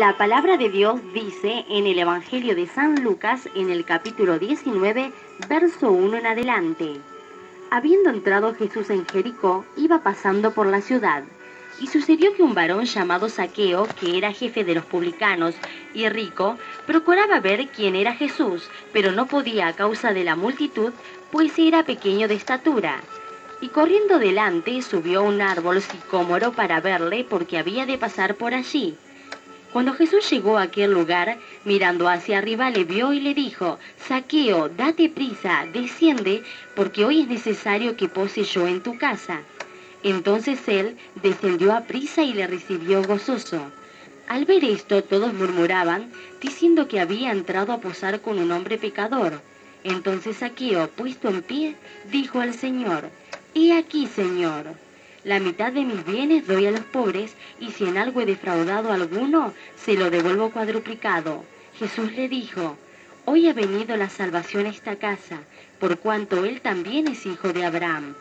La palabra de Dios dice en el Evangelio de San Lucas, en el capítulo 19, verso 1 en adelante. Habiendo entrado Jesús en Jericó, iba pasando por la ciudad. Y sucedió que un varón llamado Zaqueo, que era jefe de los publicanos y rico, procuraba ver quién era Jesús, pero no podía a causa de la multitud, pues era pequeño de estatura. Y corriendo delante, subió a un árbol sicómoro para verle, porque había de pasar por allí. Cuando Jesús llegó a aquel lugar, mirando hacia arriba, le vio y le dijo: Zaqueo, date prisa, desciende, porque hoy es necesario que pose yo en tu casa. Entonces él descendió a prisa y le recibió gozoso. Al ver esto, todos murmuraban, diciendo que había entrado a posar con un hombre pecador. Entonces Zaqueo, puesto en pie, dijo al Señor: He aquí, Señor, la mitad de mis bienes doy a los pobres, y si en algo he defraudado a alguno, se lo devuelvo cuadruplicado. Jesús le dijo: Hoy ha venido la salvación a esta casa, por cuanto él también es hijo de Abraham,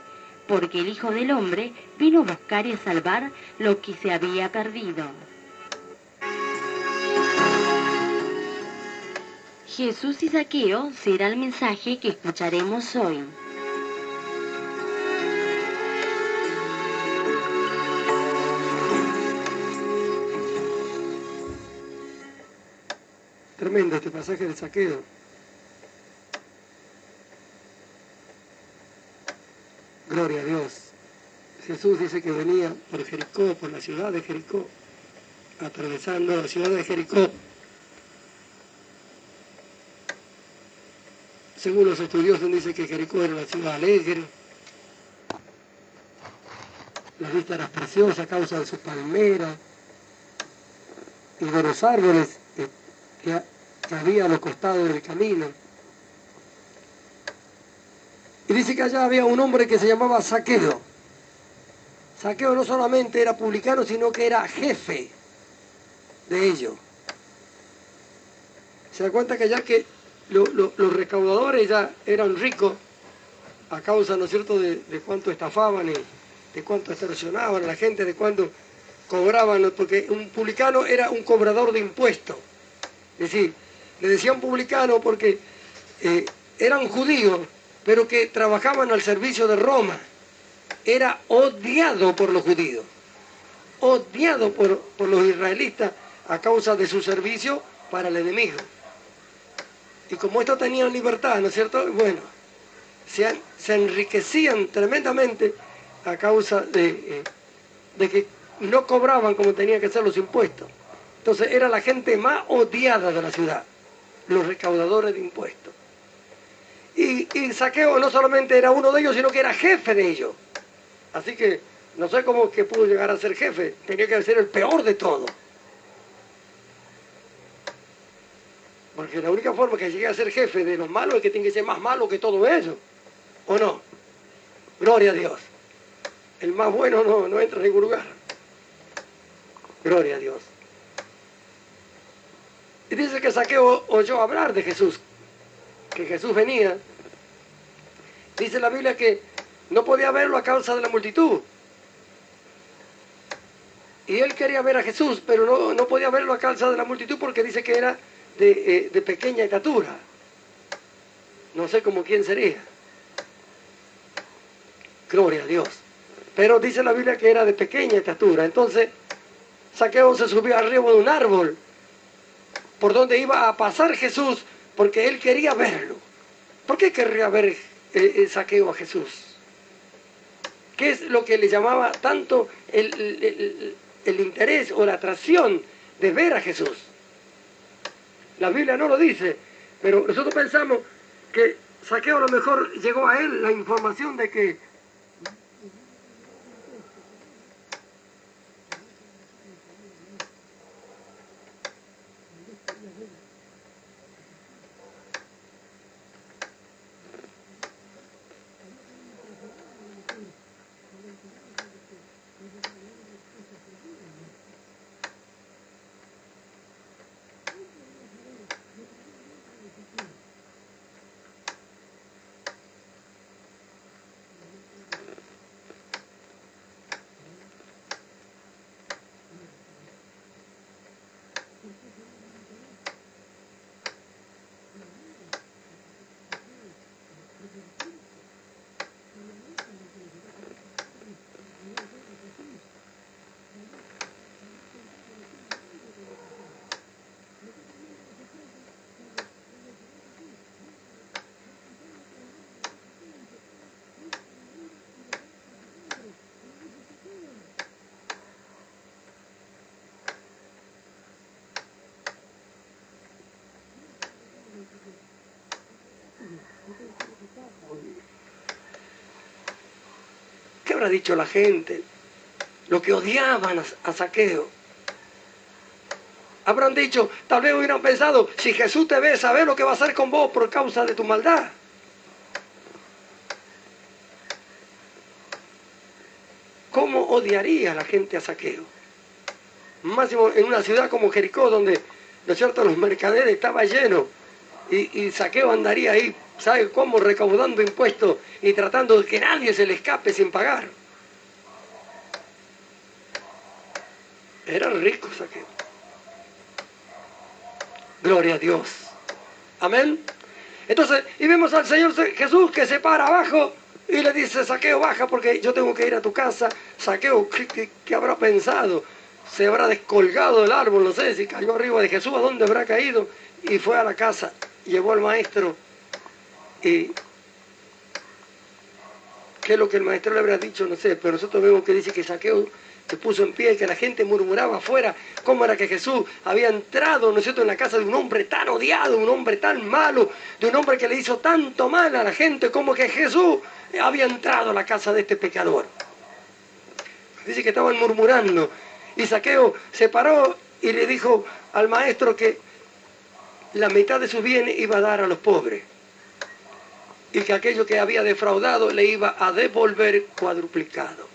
porque el Hijo del Hombre vino a buscar y a salvar lo que se había perdido. Jesús y Zaqueo será el mensaje que escucharemos hoy. Tremendo este pasaje del Zaqueo. Gloria a Dios. Jesús dice que venía por Jericó, por la ciudad de Jericó, atravesando la ciudad de Jericó. Según los estudiosos dice que Jericó era una ciudad alegre, la vista era preciosa a causa de sus palmeras y de los árboles que había a los costados del camino. Y dice que allá había un hombre que se llamaba Zaqueo. Zaqueo no solamente era publicano, sino que era jefe de ellos. Se da cuenta que ya que los recaudadores ya eran ricos a causa, ¿no es cierto?, de cuánto estafaban y de cuánto extorsionaban a la gente, de cuánto cobraban, porque un publicano era un cobrador de impuestos. Es decir, le decían publicano porque eran judíos, pero que trabajaban al servicio de Roma. Era odiado por los judíos, odiado por los israelitas a causa de su servicio para el enemigo. Y como estos tenían libertad, ¿no es cierto? Bueno, se enriquecían tremendamente a causa de que no cobraban como tenían que ser los impuestos. Entonces era la gente más odiada de la ciudad, los recaudadores de impuestos. Y Zaqueo no solamente era uno de ellos, sino que era jefe de ellos. Así que no sé cómo es que pudo llegar a ser jefe, tenía que ser el peor de todos. Porque la única forma que llegue a ser jefe de los malos es que tiene que ser más malo que todo eso. ¿O no? Gloria a Dios. El más bueno no entra en ningún lugar. Gloria a Dios. Y dice que Zaqueo oyó hablar de Jesús, que Jesús venía. Dice la Biblia que no podía verlo a causa de la multitud. Y él quería ver a Jesús, pero no podía verlo a causa de la multitud porque dice que era de pequeña estatura. No sé cómo quién sería. Gloria a Dios. Pero dice la Biblia que era de pequeña estatura. Entonces, Zaqueo se subió arriba de un árbol por donde iba a pasar Jesús porque él quería verlo. ¿Por qué querría ver Zaqueo a Jesús? ¿Qué es lo que le llamaba tanto el interés o la atracción de ver a Jesús? La Biblia no lo dice, pero nosotros pensamos que Zaqueo a lo mejor llegó a él la información de que habrá dicho la gente? Lo que odiaban a Zaqueo. Habrán dicho, tal vez hubieran pensado, si Jesús te ve, ¿sabes lo que va a hacer con vos por causa de tu maldad? ¿Cómo odiaría la gente a Zaqueo? Máximo en una ciudad como Jericó, donde, ¿no es cierto?, los mercaderes estaban llenos, y Zaqueo andaría ahí, ¿sabe cómo? Recaudando impuestos y tratando de que nadie se le escape sin pagar. Era rico Zaqueo. Gloria a Dios. Amén. Entonces, y vemos al Señor Jesús que se para abajo y le dice, Zaqueo, baja porque yo tengo que ir a tu casa. Zaqueo, ¿qué habrá pensado? Se habrá descolgado del árbol, no sé si cayó arriba de Jesús, ¿a dónde habrá caído? Y fue a la casa, llevó al maestro. Y ¿qué es lo que el maestro le habrá dicho? No sé, pero nosotros vemos que dice que Zaqueo se puso en pie, que la gente murmuraba afuera cómo era que Jesús había entrado, ¿no es cierto?, en la casa de un hombre tan odiado, un hombre tan malo, de un hombre que le hizo tanto mal a la gente, como que Jesús había entrado a la casa de este pecador. Dice que estaban murmurando, y Zaqueo se paró y le dijo al maestro que la mitad de sus bienes iba a dar a los pobres, y que aquello que había defraudado le iba a devolver cuadruplicado.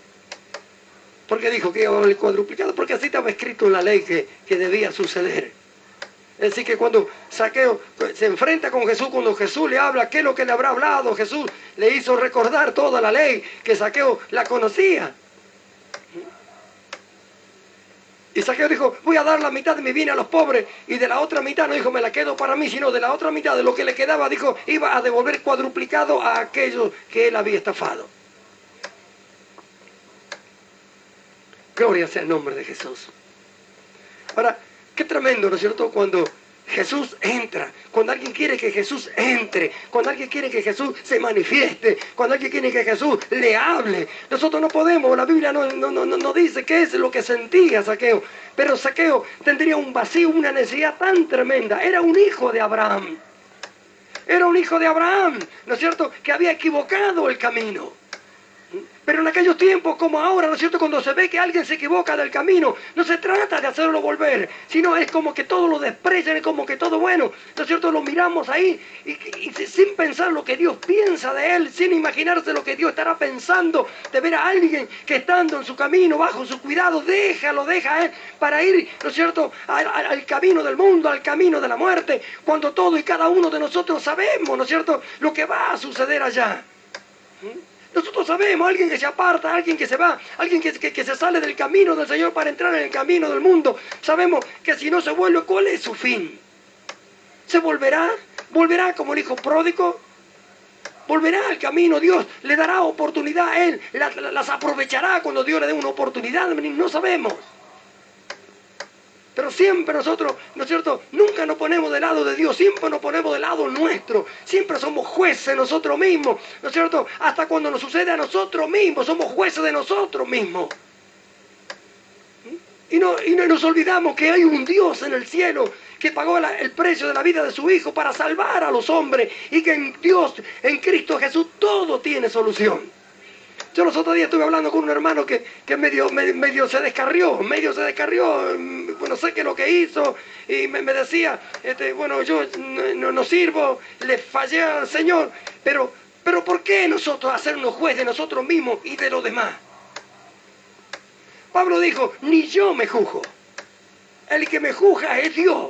¿Por qué dijo que iba a devolver cuadruplicado? Porque así estaba escrito en la ley que debía suceder. Es decir, que cuando Zaqueo se enfrenta con Jesús, cuando Jesús le habla, ¿qué es lo que le habrá hablado? Jesús le hizo recordar toda la ley, que Zaqueo la conocía. Y Zaqueo dijo, voy a dar la mitad de mi bien a los pobres, y de la otra mitad no dijo, me la quedo para mí, sino de la otra mitad de lo que le quedaba, dijo, iba a devolver cuadruplicado a aquellos que él había estafado. Gloria sea el nombre de Jesús. Ahora, qué tremendo, ¿no es cierto?, cuando Jesús entra, cuando alguien quiere que Jesús entre, cuando alguien quiere que Jesús se manifieste, cuando alguien quiere que Jesús le hable. Nosotros no podemos, la Biblia no dice qué es lo que sentía Zaqueo, pero Zaqueo tendría un vacío, una necesidad tan tremenda. Era un hijo de Abraham, era un hijo de Abraham, ¿no es cierto?, que había equivocado el camino. Pero en aquellos tiempos como ahora, ¿no es cierto?, cuando se ve que alguien se equivoca del camino, no se trata de hacerlo volver, sino es como que todo lo desprecian, es como que todo bueno, ¿no es cierto?, lo miramos ahí y sin pensar lo que Dios piensa de él, sin imaginarse lo que Dios estará pensando de ver a alguien que estando en su camino, bajo su cuidado, deja a él para ir, ¿no es cierto?, al camino del mundo, al camino de la muerte, cuando todo y cada uno de nosotros sabemos, ¿no es cierto?, lo que va a suceder allá. Nosotros sabemos, alguien que se aparta, alguien que se va, alguien que se sale del camino del Señor para entrar en el camino del mundo. Sabemos que si no se vuelve, ¿cuál es su fin? ¿Se volverá? ¿Volverá como el hijo pródigo? ¿Volverá al camino? Dios le dará oportunidad a él, las aprovechará cuando Dios le dé una oportunidad. No sabemos. Pero siempre nosotros, ¿no es cierto?, nunca nos ponemos del lado de Dios, siempre nos ponemos del lado nuestro, siempre somos jueces nosotros mismos, ¿no es cierto?, hasta cuando nos sucede a nosotros mismos, somos jueces de nosotros mismos. Y no nos olvidamos que hay un Dios en el cielo que pagó el precio de la vida de su Hijo para salvar a los hombres, y que en Dios, en Cristo Jesús, todo tiene solución. Yo los otros días estuve hablando con un hermano que medio se descarrió, no sé qué es lo que hizo, y me decía, bueno, yo no sirvo, le fallé al Señor, pero ¿por qué nosotros hacernos juez de nosotros mismos y de los demás? Pablo dijo, ni yo me juzgo, el que me juzga es Dios.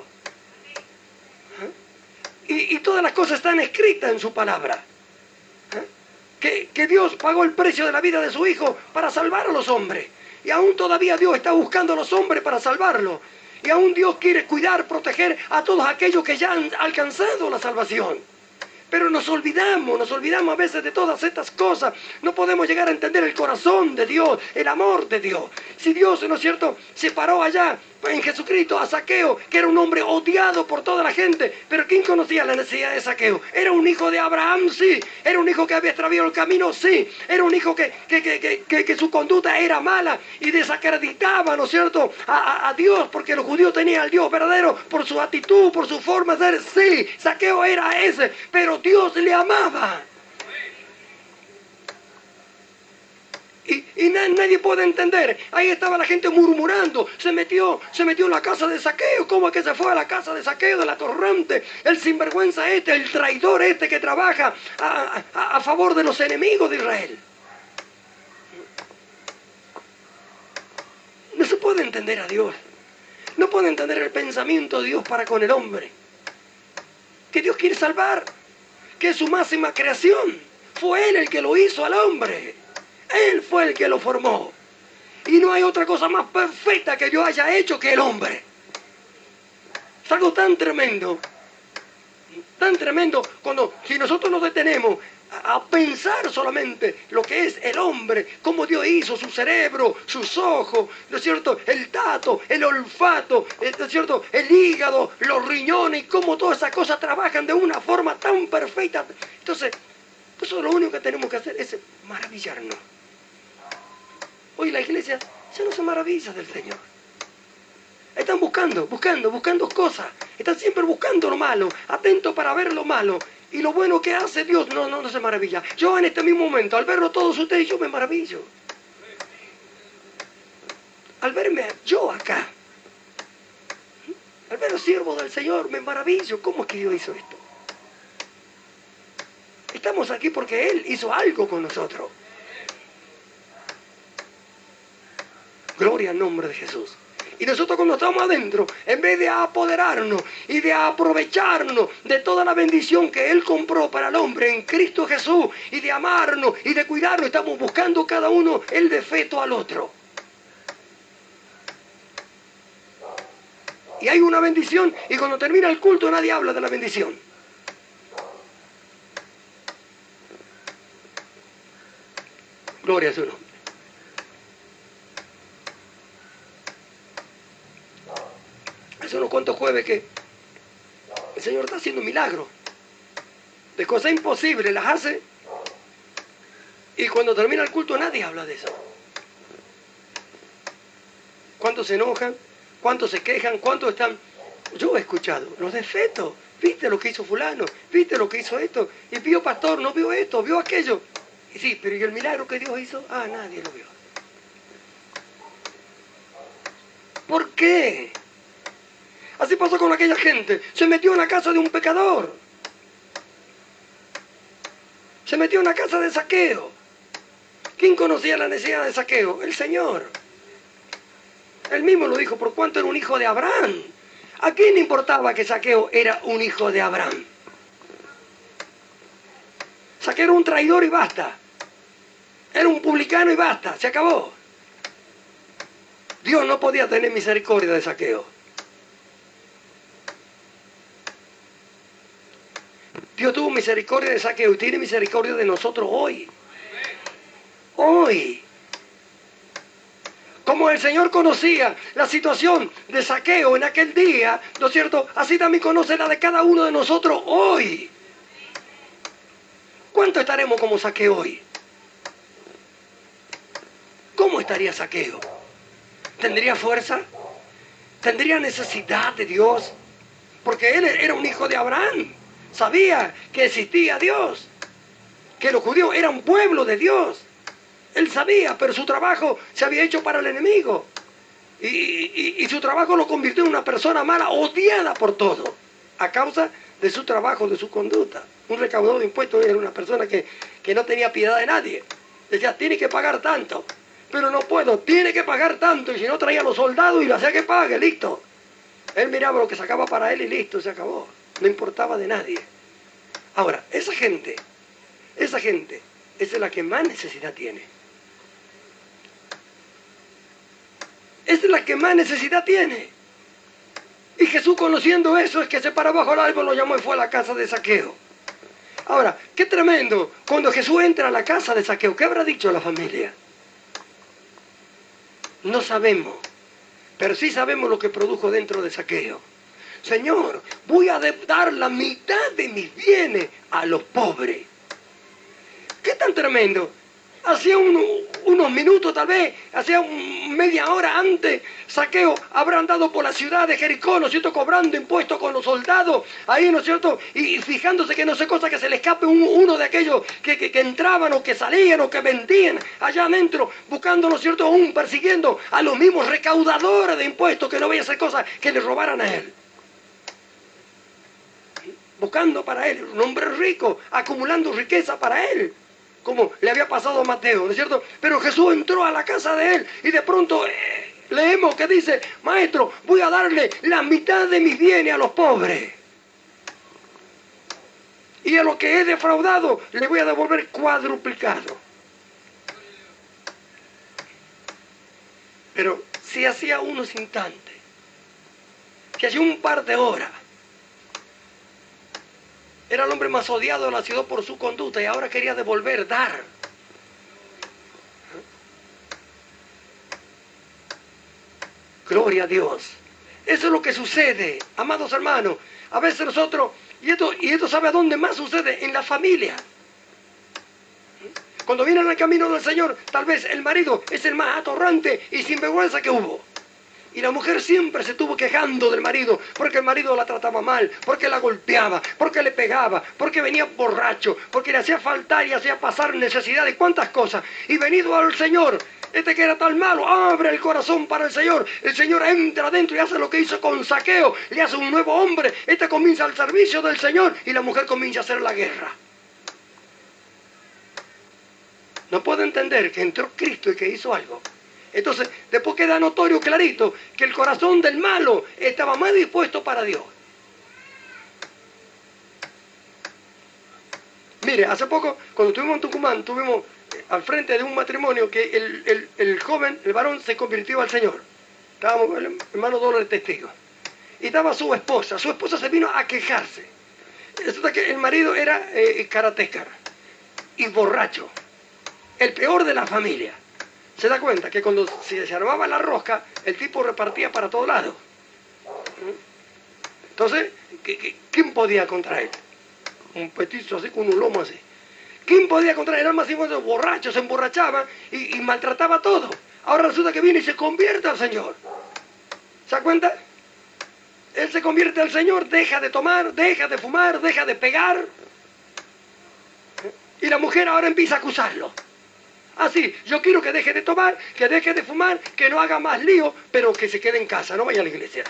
Y todas las cosas están escritas en su palabra. Que Dios pagó el precio de la vida de su Hijo para salvar a los hombres. Y aún todavía Dios está buscando a los hombres para salvarlos. Y aún Dios quiere cuidar, proteger a todos aquellos que ya han alcanzado la salvación. Pero nos olvidamos a veces de todas estas cosas. No podemos llegar a entender el corazón de Dios, el amor de Dios. Si Dios, ¿no es cierto?, separó allá en Jesucristo a Zaqueo, que era un hombre odiado por toda la gente, pero ¿quién conocía la necesidad de Zaqueo? Era un hijo de Abraham, sí. Era un hijo que había extraviado el camino, sí. Era un hijo que su conducta era mala y desacreditaba, ¿no es cierto?, a Dios, porque los judíos tenían al Dios verdadero por su actitud, por su forma de ser. Sí, Zaqueo era ese, pero Dios le amaba. Y nadie puede entender. Ahí estaba la gente murmurando. Se metió en la casa de Zaqueo. ¿Cómo es que se fue a la casa de Zaqueo, de la torrente? El sinvergüenza este, el traidor este que trabaja a favor de los enemigos de Israel. No se puede entender a Dios. No puede entender el pensamiento de Dios para con el hombre. Que Dios quiere salvar. Que es su máxima creación. Fue Él el que lo hizo al hombre. Él fue el que lo formó. Y no hay otra cosa más perfecta que Dios haya hecho que el hombre. Es algo tan tremendo cuando si nosotros nos detenemos a pensar solamente lo que es el hombre, cómo Dios hizo su cerebro, sus ojos, ¿no es cierto? El tato, el olfato, ¿no es cierto? El hígado, los riñones, y cómo todas esas cosas trabajan de una forma tan perfecta. Entonces, eso lo único que tenemos que hacer es maravillarnos. Hoy la iglesia ya no se maravilla del Señor. Están buscando cosas. Están siempre buscando lo malo, atentos para ver lo malo. Y lo bueno que hace Dios no se maravilla. Yo en este mismo momento, al verlo todos ustedes, yo me maravillo. Al verme yo acá, al ver los siervos del Señor, me maravillo. ¿Cómo es que Dios hizo esto? Estamos aquí porque Él hizo algo con nosotros. Gloria al nombre de Jesús. Y nosotros cuando estamos adentro, en vez de apoderarnos y de aprovecharnos de toda la bendición que Él compró para el hombre en Cristo Jesús, y de amarnos y de cuidarnos, estamos buscando cada uno el defecto al otro. Y hay una bendición, y cuando termina el culto nadie habla de la bendición. Gloria a su nombre. Hace unos cuantos jueves que el Señor está haciendo milagros. De cosas imposibles las hace. Y cuando termina el culto nadie habla de eso. ¿Cuántos se enojan? ¿Cuántos se quejan? ¿Cuántos están? Yo he escuchado los defectos. ¿Viste lo que hizo fulano? ¿Viste lo que hizo esto? Y vio pastor, no vio esto, vio aquello. Y sí, pero ¿y el milagro que Dios hizo? Ah, nadie lo vio. ¿Por qué? Así pasó con aquella gente. Se metió en la casa de un pecador. Se metió en la casa de Zaqueo. ¿Quién conocía la necesidad de Zaqueo? El Señor. Él mismo lo dijo, por cuanto era un hijo de Abraham. ¿A quién le importaba que Zaqueo era un hijo de Abraham? Zaqueo era un traidor y basta. Era un publicano y basta. Se acabó. Dios no podía tener misericordia de Zaqueo. Dios tuvo misericordia de Zaqueo y tiene misericordia de nosotros hoy. Hoy. Como el Señor conocía la situación de Zaqueo en aquel día, ¿no es cierto? Así también conoce la de cada uno de nosotros hoy. ¿Cuánto estaremos como Zaqueo hoy? ¿Cómo estaría Zaqueo? ¿Tendría fuerza? ¿Tendría necesidad de Dios? Porque él era un hijo de Abraham. Sabía que existía Dios, que los judíos eran un pueblo de Dios. Él sabía, pero su trabajo se había hecho para el enemigo. Y su trabajo lo convirtió en una persona mala, odiada por todos, a causa de su trabajo, de su conducta. Un recaudador de impuestos era una persona que no tenía piedad de nadie. Decía, tiene que pagar tanto, pero no puedo, tiene que pagar tanto. Y si no, traía a los soldados y lo hacía que pague, listo. Él miraba lo que sacaba para él y listo, se acabó. No importaba de nadie. Ahora, esa gente es la que más necesidad tiene. Esa es la que más necesidad tiene. Y Jesús, conociendo eso, es que se paró bajo el árbol, lo llamó y fue a la casa de Zaqueo. Ahora, qué tremendo. Cuando Jesús entra a la casa de Zaqueo, ¿qué habrá dicho la familia? No sabemos. Pero sí sabemos lo que produjo dentro de Zaqueo. Señor, voy a dar la mitad de mis bienes a los pobres. ¿Qué tan tremendo? Hacía unos minutos, tal vez, hacía media hora antes, Zaqueo habrá andado por la ciudad de Jericó, ¿no es cierto?, cobrando impuestos con los soldados, ahí, ¿no es cierto?, y fijándose que no sé cosa que se le escape uno de aquellos que entraban o que salían o que vendían allá adentro, buscando, ¿no es cierto?, aún persiguiendo a los mismos recaudadores de impuestos, que no vaya a hacer cosas que le robaran a él. Buscando para él, un hombre rico, acumulando riqueza para él, como le había pasado a Mateo, ¿no es cierto? Pero Jesús entró a la casa de él y de pronto leemos que dice: maestro, voy a darle la mitad de mis bienes a los pobres. Y a lo que he defraudado le voy a devolver cuadruplicado. Pero si hacía unos instantes, que hacía un par de horas, era el hombre más odiado de la ciudad por su conducta y ahora quería devolver, dar. Gloria a Dios. Eso es lo que sucede, amados hermanos. A veces nosotros, y esto sabe a dónde más sucede, en la familia. Cuando vienen al camino del Señor, tal vez el marido es el más atorrante y sinvergüenza que hubo. Y la mujer siempre se estuvo quejando del marido, porque el marido la trataba mal, porque la golpeaba, porque le pegaba, porque venía borracho, porque le hacía faltar y hacía pasar necesidades, cuántas cosas. Y venido al Señor, este que era tan malo, abre el corazón para el Señor entra adentro y hace lo que hizo con Zaqueo, le hace un nuevo hombre, comienza al servicio del Señor y la mujer comienza a hacer la guerra. No puedo entender que entró Cristo y que hizo algo. Entonces, después queda notorio, clarito, que el corazón del malo estaba más dispuesto para Dios. Mire, hace poco, cuando estuvimos en Tucumán, estuvimos al frente de un matrimonio que el joven, el varón, se convirtió al Señor. Estábamos, el hermano doble de testigo. Y estaba su esposa se vino a quejarse. Resulta que el marido era karateka y borracho. El peor de la familia. Se da cuenta que cuando se armaba la rosca, el tipo repartía para todos lados. Entonces, ¿quién podía contra él? Un petizo así, con un lomo así. ¿Quién podía contra él? Era más borracho, se emborrachaba y maltrataba todo. Ahora resulta que viene y se convierte al Señor. ¿Se da cuenta? Él se convierte al Señor, deja de tomar, deja de fumar, deja de pegar. Y la mujer ahora empieza a acusarlo. Así, yo quiero que deje de tomar, que deje de fumar, que no haga más lío, pero que se quede en casa, no vaya a la iglesia.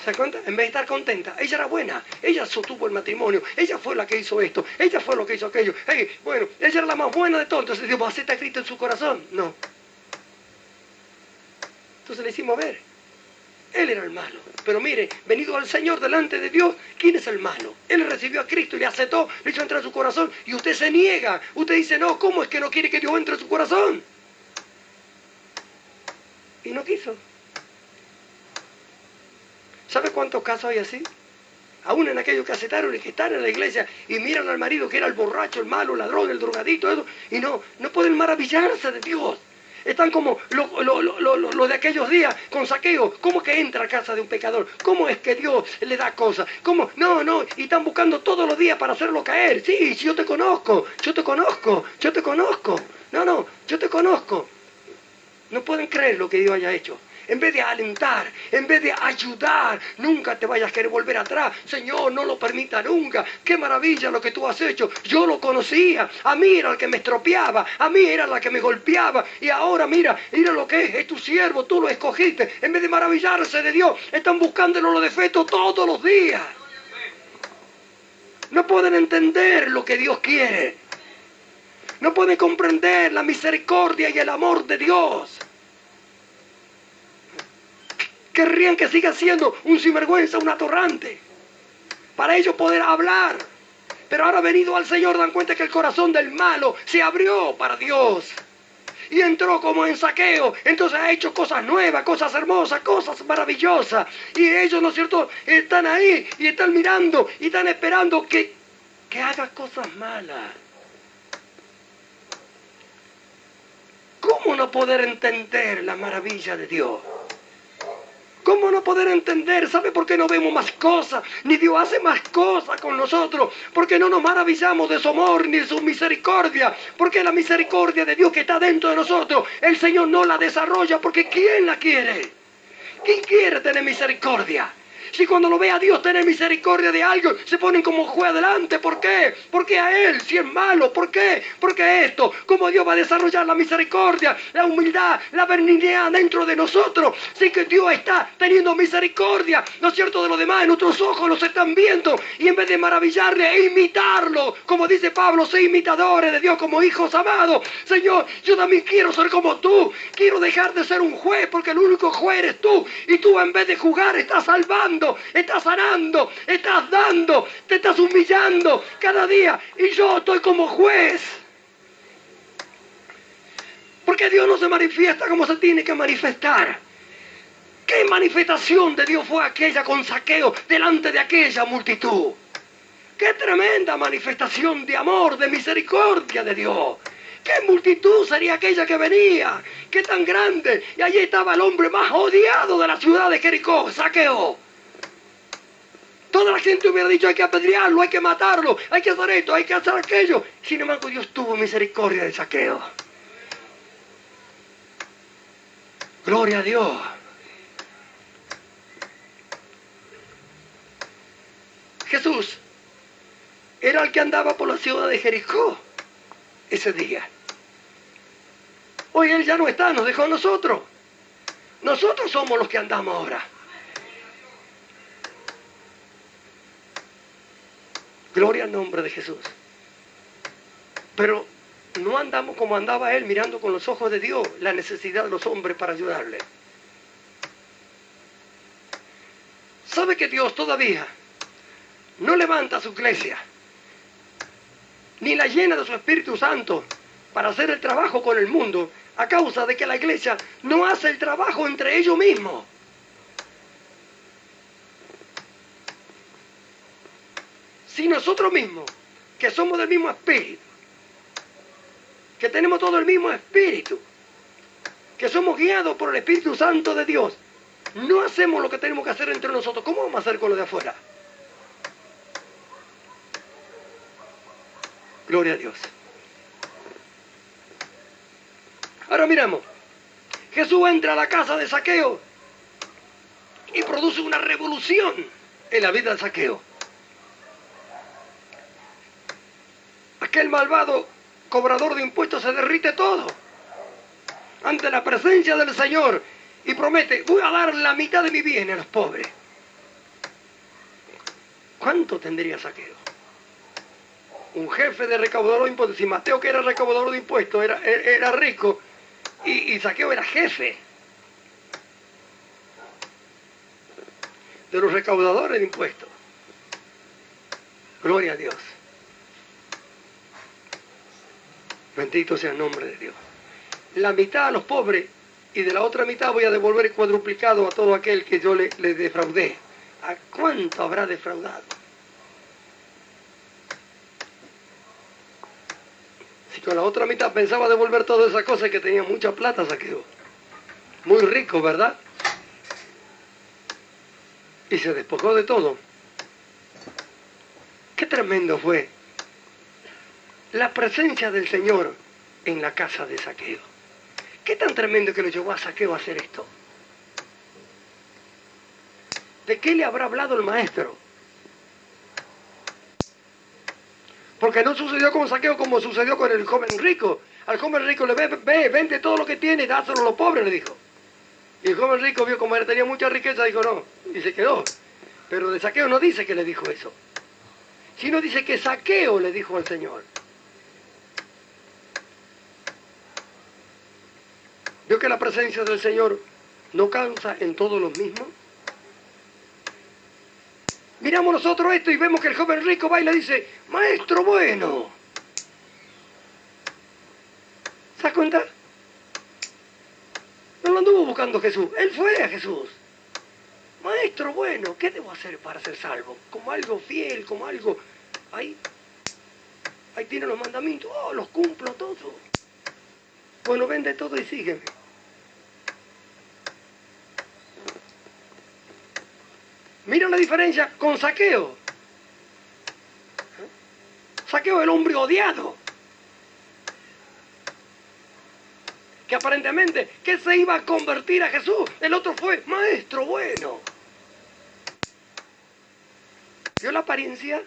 ¿Se da cuenta? En vez de estar contenta, ella era buena, ella sostuvo el matrimonio, ella fue la que hizo esto, ella fue lo que hizo aquello. Bueno, ella era la más buena de todo, entonces Dios, ¿acepta a Cristo en su corazón? No. Entonces le hicimos ver, él era el malo. Pero mire, venido al Señor delante de Dios, ¿quién es el malo? Él recibió a Cristo y le aceptó, le hizo entrar en su corazón y usted se niega. Usted dice, no, ¿cómo es que no quiere que Dios entre en su corazón? Y no quiso. ¿Sabe cuántos casos hay así? Aún en aquellos que aceptaron y que están en la iglesia y miran al marido que era el borracho, el malo, el ladrón, el drogadito, eso, y no pueden maravillarse de Dios. Están como lo de aquellos días con Zaqueo. ¿Cómo que entra a casa de un pecador? ¿Cómo es que Dios le da cosas? ¿Cómo? No, y están buscando todos los días para hacerlo caer. Sí, yo te conozco, yo te conozco, yo te conozco. No, yo te conozco. No pueden creer lo que Dios haya hecho. En vez de alentar, en vez de ayudar, nunca te vayas a querer volver atrás. Señor, no lo permita nunca. Qué maravilla lo que tú has hecho. Yo lo conocía. A mí era el que me estropeaba. A mí era la que me golpeaba. Y ahora mira lo que es tu siervo. Tú lo escogiste. En vez de maravillarse de Dios, están buscándolo los defectos todos los días. No pueden entender lo que Dios quiere. No pueden comprender la misericordia y el amor de Dios. Querrían que siga siendo un sinvergüenza, un atorrante, para ellos poder hablar. Pero ahora venido al Señor dan cuenta que el corazón del malo se abrió para Dios. Y entró como en Zaqueo. Entonces ha hecho cosas nuevas, cosas hermosas, cosas maravillosas. Y ellos, ¿no es cierto?, están ahí y están mirando y están esperando que haga cosas malas. ¿Cómo no poder entender la maravilla de Dios? ¿Cómo no poder entender? ¿Sabe por qué no vemos más cosas? Ni Dios hace más cosas con nosotros. Porque no nos maravillamos de su amor ni de su misericordia. Porque la misericordia de Dios que está dentro de nosotros, el Señor no la desarrolla. Porque ¿quién la quiere? ¿Quién quiere tener misericordia? Si cuando lo ve a Dios tener misericordia de algo, se ponen como juez adelante. ¿Por qué? Porque a Él, si es malo. ¿Por qué? Porque esto, ¿cómo Dios va a desarrollar la misericordia, la humildad, la benignidad dentro de nosotros? Si que Dios está teniendo misericordia, ¿no es cierto?, de los demás, nuestros ojos los están viendo. Y en vez de maravillarle e imitarlo, como dice Pablo, sé imitadores de Dios como hijos amados. Señor, yo también quiero ser como tú. Quiero dejar de ser un juez, porque el único juez eres tú. Y tú, en vez de jugar, estás salvando. Estás sanando, estás dando, te estás humillando cada día. Y yo estoy como juez. Porque Dios no se manifiesta como se tiene que manifestar. ¿Qué manifestación de Dios fue aquella con Zaqueo delante de aquella multitud? ¡Qué tremenda manifestación de amor, de misericordia de Dios! ¡Qué multitud sería aquella que venía! ¡Qué tan grande! Y allí estaba el hombre más odiado de la ciudad de Jericó, Zaqueo. Toda la gente hubiera dicho: hay que apedrearlo, hay que matarlo, hay que hacer esto, hay que hacer aquello. Sin embargo, Dios tuvo misericordia de Zaqueo. Gloria a Dios. Jesús era el que andaba por la ciudad de Jericó ese día. Hoy Él ya no está, nos dejó a nosotros. Nosotros somos los que andamos ahora. Gloria al nombre de Jesús. Pero no andamos como andaba Él, mirando con los ojos de Dios la necesidad de los hombres para ayudarle. ¿Sabe que Dios todavía no levanta su iglesia, ni la llena de su Espíritu Santo para hacer el trabajo con el mundo, a causa de que la iglesia no hace el trabajo entre ellos mismos? Si nosotros mismos, que somos del mismo espíritu, que tenemos todo el mismo espíritu, que somos guiados por el Espíritu Santo de Dios, no hacemos lo que tenemos que hacer entre nosotros, ¿cómo vamos a hacer con lo de afuera? Gloria a Dios. Ahora miramos. Jesús entra a la casa de Zaqueo y produce una revolución en la vida de Zaqueo. Aquel malvado cobrador de impuestos se derrite todo ante la presencia del Señor y promete: voy a dar la mitad de mi bien a los pobres. ¿Cuánto tendría Zaqueo? Un jefe de recaudador de impuestos. Si Mateo, que era recaudador de impuestos, era rico, y Zaqueo era jefe de los recaudadores de impuestos. Gloria a Dios. Bendito sea el nombre de Dios. La mitad a los pobres, y de la otra mitad voy a devolver cuadruplicado a todo aquel que yo le defraudé. ¿A cuánto habrá defraudado? Si con la otra mitad pensaba devolver toda esa cosa, que tenía mucha plata, Zaqueo. Muy rico, ¿verdad? Y se despojó de todo. Qué tremendo fue la presencia del Señor en la casa de Zaqueo. Qué tan tremendo que lo llevó a Zaqueo a hacer esto. ¿De qué le habrá hablado el maestro? Porque no sucedió con Zaqueo como sucedió con el joven rico. Al joven rico le vende todo lo que tiene y dáselo a los pobres, le dijo. Y el joven rico vio como él tenía mucha riqueza, dijo no, y se quedó. Pero de Zaqueo no dice que le dijo eso, sino dice que Zaqueo le dijo al Señor. ¿Vio que la presencia del Señor no causa en todos los mismos? Miramos nosotros esto y vemos que el joven rico va y le dice: maestro bueno. ¿Se das cuenta? No lo anduvo buscando Jesús, él fue a Jesús. Maestro bueno, ¿qué debo hacer para ser salvo? Como algo fiel, como algo... Ahí tiene los mandamientos, oh, los cumplo todos. Bueno, vende todo y sígueme. Mira la diferencia con Zaqueo. Zaqueo, el hombre odiado, que aparentemente que se iba a convertir a Jesús. El otro fue maestro bueno. Vio la apariencia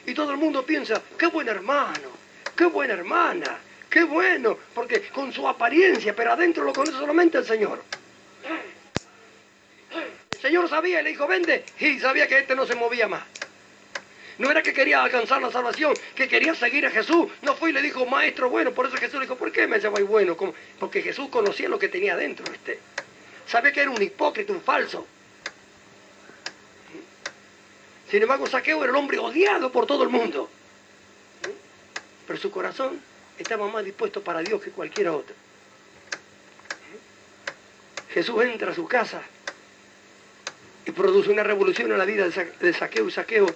y todo el mundo piensa, qué buen hermano, qué buena hermana, qué bueno, porque con su apariencia, pero adentro lo conoce solamente el Señor. El Señor sabía y le dijo, vende, y sabía que este no se movía más. No era que quería alcanzar la salvación, que quería seguir a Jesús. No fue y le dijo, maestro bueno. Por eso Jesús le dijo, ¿por qué me llamáis bueno? Porque Jesús conocía lo que tenía dentro. Sabía que era un hipócrita, un falso. Sin embargo, Zaqueo era el hombre odiado por todo el mundo. Pero su corazón estaba más dispuesto para Dios que cualquier otro. Jesús entra a su casa y produce una revolución en la vida de Zaqueo. Y Zaqueo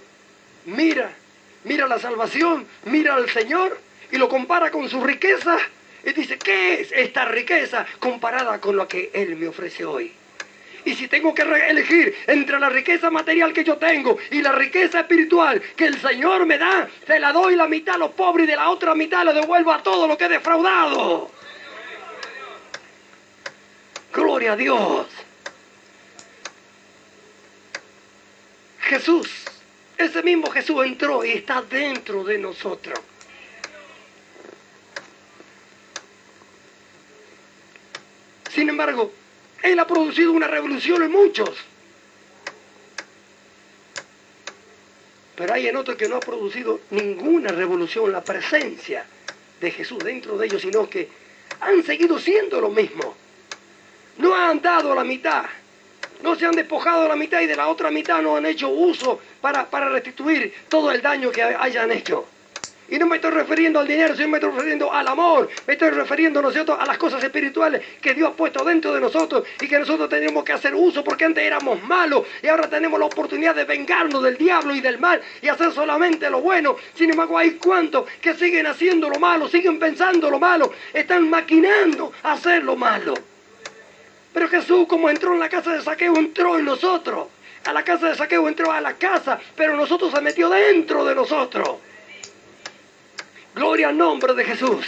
mira la salvación, mira al Señor y lo compara con su riqueza y dice, ¿qué es esta riqueza comparada con lo que Él me ofrece hoy? Y si tengo que elegir entre la riqueza material que yo tengo y la riqueza espiritual que el Señor me da, se la doy la mitad a los pobres y de la otra mitad le devuelvo a todo lo que he defraudado. Gloria a Dios. Jesús, ese mismo Jesús entró y está dentro de nosotros. Sin embargo, Él ha producido una revolución en muchos. Pero hay en otros que no ha producido ninguna revolución, la presencia de Jesús dentro de ellos, sino que han seguido siendo lo mismo. No han dado la mitad. No se han despojado de la mitad y de la otra mitad no han hecho uso para restituir todo el daño que hayan hecho. Y no me estoy refiriendo al dinero, sino me estoy refiriendo al amor. Me estoy refiriendo, ¿no es cierto?, a las cosas espirituales que Dios ha puesto dentro de nosotros y que nosotros tenemos que hacer uso porque antes éramos malos y ahora tenemos la oportunidad de vengarnos del diablo y del mal y hacer solamente lo bueno. Sin embargo, hay cuantos que siguen haciendo lo malo, siguen pensando lo malo, están maquinando a hacer lo malo. Pero Jesús, como entró en la casa de Zaqueo, entró en nosotros. A la casa de Zaqueo entró a la casa, pero nosotros se metió dentro de nosotros. Gloria al nombre de Jesús.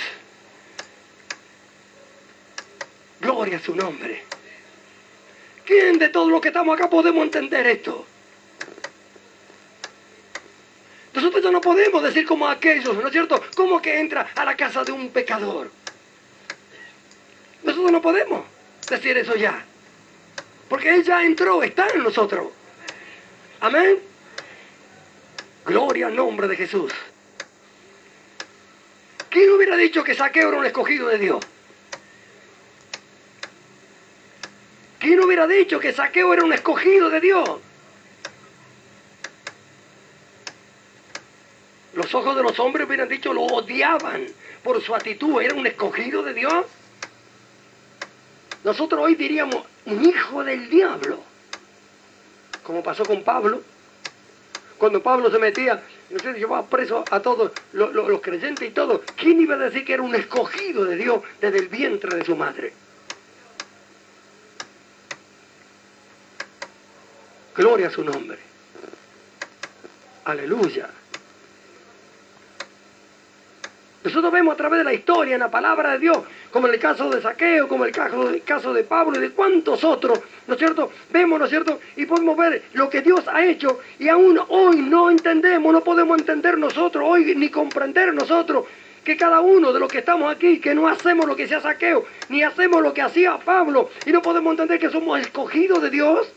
Gloria a su nombre. ¿Quién de todos los que estamos acá podemos entender esto? Nosotros ya no podemos decir como aquellos, ¿no es cierto? ¿Cómo que entra a la casa de un pecador? Nosotros no podemos decir eso ya. Porque Él ya entró, está en nosotros. Amén. Gloria al nombre de Jesús. ¿Quién hubiera dicho que Zaqueo era un escogido de Dios? ¿Quién hubiera dicho que Zaqueo era un escogido de Dios? Los ojos de los hombres hubieran dicho, lo odiaban por su actitud. ¿Era un escogido de Dios? Nosotros hoy diríamos, un hijo del diablo. Como pasó con Pablo. Cuando Pablo se metía, no sé, llevaba preso a todos los creyentes y todo. ¿Quién iba a decir que era un escogido de Dios desde el vientre de su madre? Gloria a su nombre. Aleluya. Nosotros vemos a través de la historia, en la palabra de Dios, como en el caso de Zaqueo, como en el caso de Pablo y de cuantos otros, ¿no es cierto? Vemos, ¿no es cierto? Y podemos ver lo que Dios ha hecho y aún hoy no entendemos, no podemos entender nosotros hoy ni comprender nosotros que cada uno de los que estamos aquí, que no hacemos lo que hacía Zaqueo, ni hacemos lo que hacía Pablo y no podemos entender que somos escogidos de Dios.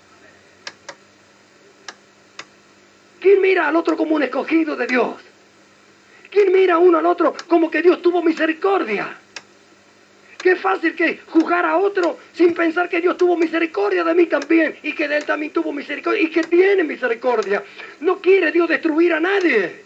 ¿Quién mira al otro como un escogido de Dios? ¿Quién mira uno al otro como que Dios tuvo misericordia? Qué fácil que juzgar a otro sin pensar que Dios tuvo misericordia de mí también y que de él también tuvo misericordia y que tiene misericordia. No quiere Dios destruir a nadie.